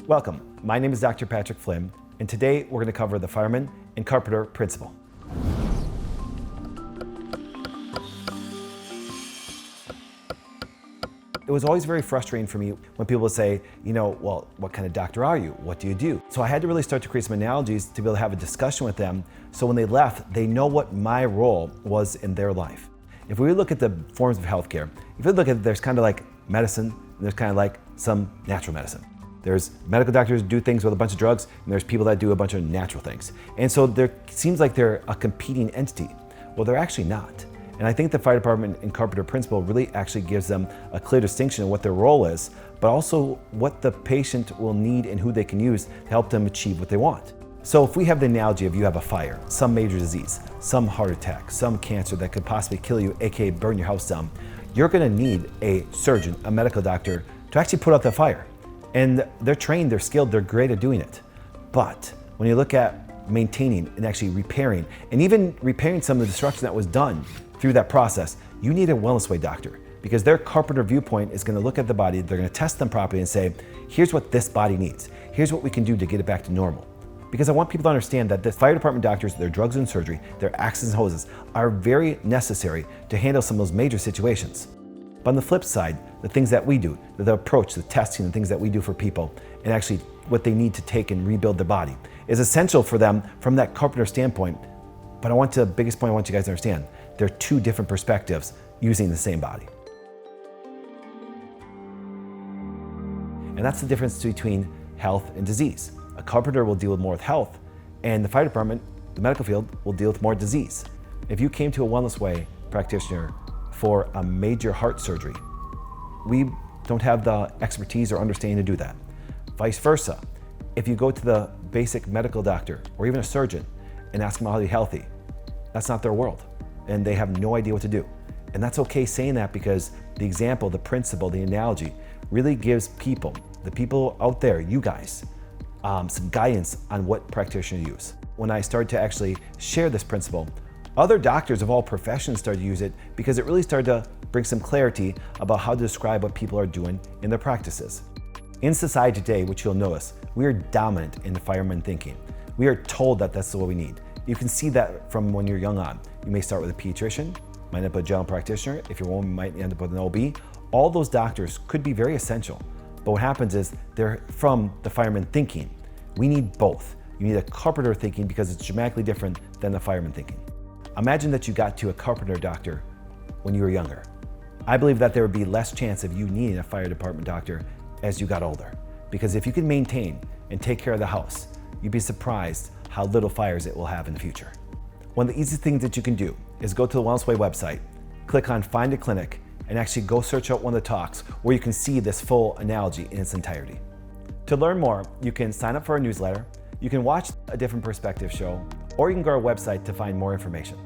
Welcome, my name is Dr. Patrick Flynn, and today we're going to cover the Fireman and Carpenter principle. It was always very frustrating for me when people would say, well, what kind of doctor are you? What do you do? So I had to really start to create some analogies to be able to have a discussion with them, so when they left, they know what my role was in their life. If we look at the forms of healthcare, if we look at it, there's kind of like medicine, and there's kind of like some natural medicine. There's medical doctors who do things with a bunch of drugs, and there's people that do a bunch of natural things. And so there seems like they're a competing entity. Well, they're actually not. And I think the fire department and Carpenter principle really actually gives them a clear distinction of what their role is, but also what the patient will need and who they can use to help them achieve what they want. So if we have the analogy of you have a fire, some major disease, some heart attack, some cancer that could possibly kill you, aka burn your house down, you're gonna need a surgeon, a medical doctor, to actually put out the fire. And they're trained, they're skilled, they're great at doing it. But when you look at maintaining and actually repairing, and even repairing some of the destruction that was done through that process, you need a wellness way doctor, because their Carpenter viewpoint is going to look at the body, they're going to test them properly and say, here's what this body needs. Here's what we can do to get it back to normal. Because I want people to understand that the fire department doctors, their drugs and surgery, their axes and hoses are very necessary to handle some of those major situations. But on the flip side, the things that we do, the approach, the testing, the things that we do for people, and actually what they need to take and rebuild their body is essential for them from that Carpenter standpoint. But the biggest point I want you guys to understand, they're two different perspectives using the same body. And that's the difference between health and disease. A carpenter will deal more with health, and the fire department, the medical field, will deal with more disease. If you came to a wellness way practitioner for a major heart surgery, we don't have the expertise or understanding to do that. Vice versa, if you go to the basic medical doctor or even a surgeon and ask them how to be healthy, that's not their world, and they have no idea what to do. And that's okay saying that, because the example, the principle, the analogy really gives people, the people out there, you guys, some guidance on what practitioner to use. When I started to actually share this principle, other doctors of all professions started to use it, because it really started to bring some clarity about how to describe what people are doing in their practices. In society today, which you'll notice, we are dominant in the fireman thinking. We are told that that's what we need. You can see that from when you're young on. You may start with a pediatrician, might end up with a general practitioner. If you're a woman, you might end up with an OB. All those doctors could be very essential. But what happens is they're from the fireman thinking. We need both. You need a carpenter thinking because it's dramatically different than the fireman thinking. Imagine that you got to a carpenter doctor when you were younger. I believe that there would be less chance of you needing a fire department doctor as you got older. Because if you can maintain and take care of the house, you'd be surprised how little fires it will have in the future. One of the easiest things that you can do is go to the Wellness Way website, click on Find a Clinic, and actually go search out one of the talks where you can see this full analogy in its entirety. To learn more, you can sign up for our newsletter, you can watch a different perspective show, or you can go to our website to find more information.